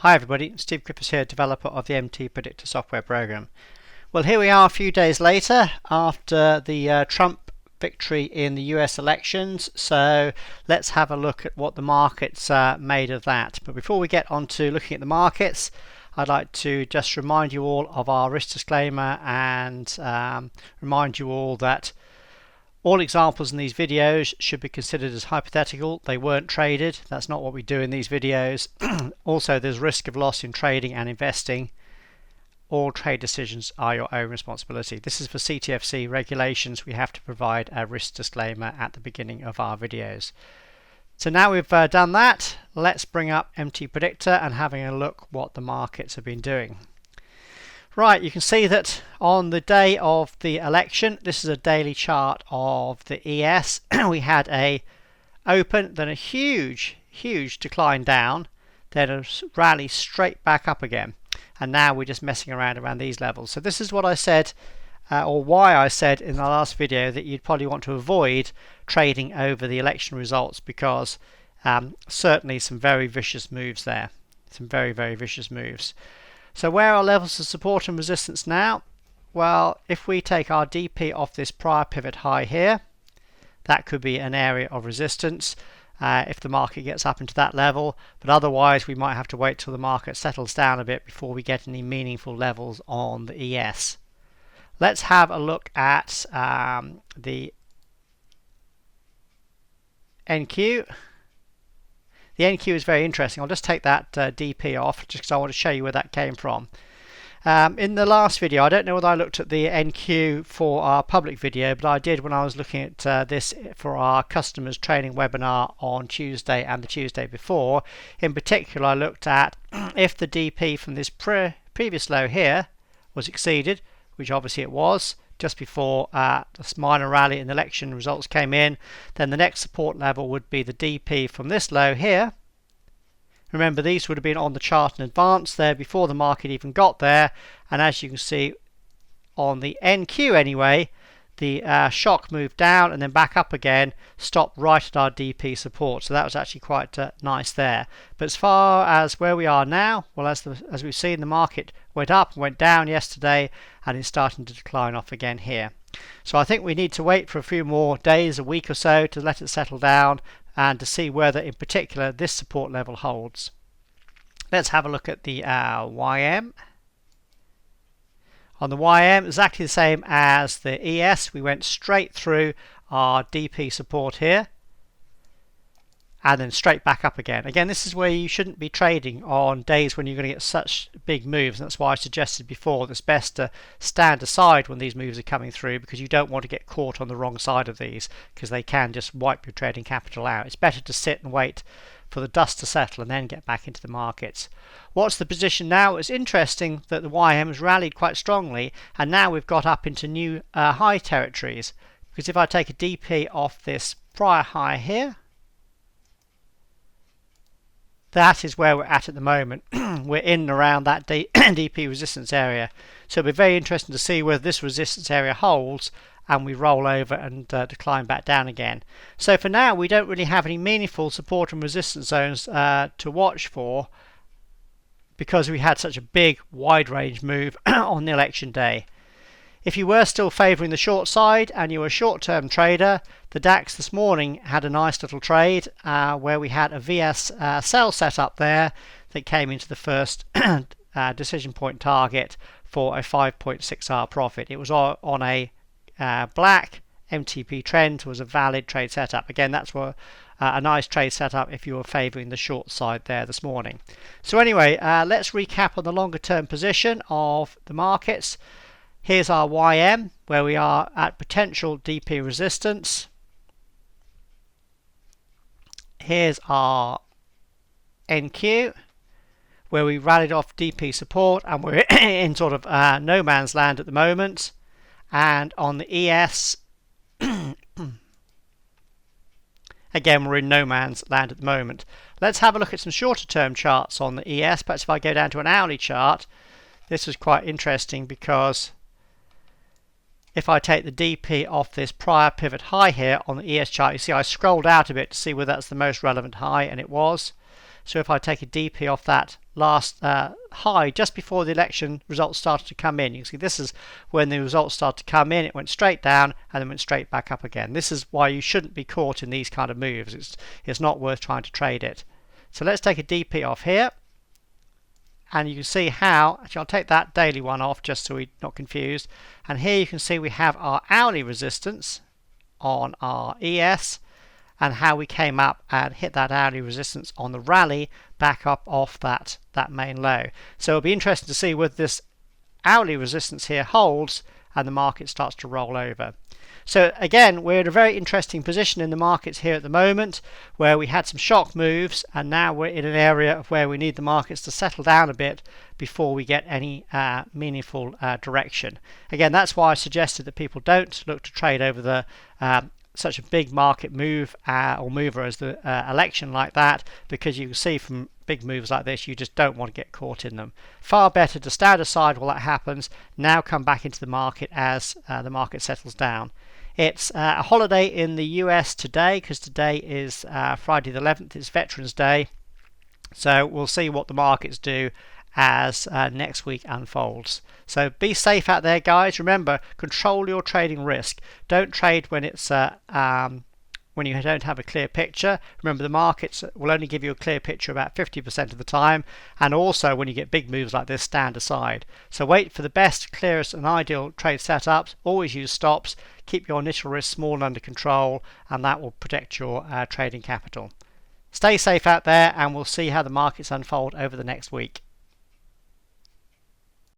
Hi everybody, Steve Griffiths here, developer of the MTPredictor software program. Well, here we are a few days later after the Trump victory in the US elections, so let's have a look at what the markets made of that. But before we get on to looking at the markets, I'd like to just remind you all of our risk disclaimer and remind you all that all examples in these videos should be considered as hypothetical. They weren't traded. That's not what we do in these videos. Also, there's risk of loss in trading and investing. All trade decisions are your own responsibility. This is for CTFC regulations. We have to provide a risk disclaimer at the beginning of our videos. So now we've done that, let's bring up MTPredictor and having a look what the markets have been doing. Right, you can see that on the day of the election, this is a daily chart of the ES. We had a open, then a huge decline down, then a rally straight back up again, and now we're just messing around these levels. So this is what I said, or why I said in the last video that you'd probably want to avoid trading over the election results, because certainly some very vicious moves there, some very vicious moves. So where are levels of support and resistance now? Well, if we take our DP off this prior pivot high here, that could be an area of resistance if the market gets up into that level, but otherwise we might have to wait till the market settles down a bit before we get any meaningful levels on the ES. Let's have a look at the NQ. The NQ is very interesting. I'll just take that DP off just because I want to show you where that came from. In the last video, I don't know whether I looked at the NQ for our public video, but I did when I was looking at this for our customers training webinar on Tuesday and the Tuesday before. In particular, I looked at if the DP from this previous low here was exceeded, which obviously it was, just before this minor rally in the election results came in, then the next support level would be the DP from this low here. Remember, these would have been on the chart in advance there before the market even got there, and as you can see on the NQ anyway, the shock moved down and then back up again, stopped right at our DP support, so that was actually quite nice there. But as far as where we are now, well, as we've seen, the market went up and went down yesterday and is starting to decline off again here. So I think we need to wait for a few more days, a week or so, to let it settle down and to see whether in particular this support level holds. Let's have a look at the YM. On the YM, exactly the same as the ES, we went straight through our DP support here and then straight back up again. Again, this is where you shouldn't be trading on days when you're going to get such big moves, and that's why I suggested before that it's best to stand aside when these moves are coming through, because you don't want to get caught on the wrong side of these, because they can just wipe your trading capital out. It's better to sit and wait for the dust to settle and then get back into the markets. What's the position now? It's interesting that the YM has rallied quite strongly, and now we've got up into new high territories, because if I take a DP off this prior high here, that is where we're at the moment. We're in and around that DP resistance area. So it'll be very interesting to see whether this resistance area holds and we roll over and decline back down again. So for now, we don't really have any meaningful support and resistance zones to watch for, because we had such a big wide range move on the election day. If you were still favouring the short side and you were a short-term trader, the DAX this morning had a nice little trade where we had a VS sell set up there that came into the first decision point target for a 5.6R profit. It was on a black MTP trend, was a valid trade setup. Again, that's what a nice trade setup if you were favouring the short side there this morning. So anyway, let's recap on the longer term position of the markets. Here's our YM, where we are at potential DP resistance. Here's our NQ, where we rallied off DP support and we're in sort of no man's land at the moment. And on the ES, again, we're in no man's land at the moment. Let's have a look at some shorter term charts on the ES. Perhaps if I go down to an hourly chart, this was quite interesting, because if I take the DP off this prior pivot high here on the ES chart, you see I scrolled out a bit to see whether that's the most relevant high, and it was. So if I take a DP off that last high just before the election results started to come in. You can see this is when the results started to come in. It went straight down and then went straight back up again. This is why you shouldn't be caught in these kind of moves. It's not worth trying to trade it. So let's take a DP off here, and you can see how, actually I'll take that daily one off just so we're not confused, and here you can see we have our hourly resistance on our ES and how we came up and hit that hourly resistance on the rally back up off that main low. So it'll be interesting to see whether this hourly resistance here holds and the market starts to roll over. So again, we're in a very interesting position in the markets here at the moment, where we had some shock moves, and now we're in an area of where we need the markets to settle down a bit before we get any meaningful direction. Again, that's why I suggested that people don't look to trade over the such a big market move or mover as the election like that, because you can see from big moves like this you just don't want to get caught in them. Far better to stand aside while that happens, now come back into the market as the market settles down. It's a holiday in the US today, because today is Friday the 11th, it's Veterans Day, so we'll see what the markets do as next week unfolds. So be safe out there, guys. Remember, control your trading risk. Don't trade when it's when you don't have a clear picture. Remember, the markets will only give you a clear picture about 50% of the time, and also when you get big moves like this, stand aside. So wait for the best, clearest and ideal trade setups. Always use stops. Keep your initial risk small and under control, and that will protect your trading capital. Stay safe out there, and we'll see how the markets unfold over the next week.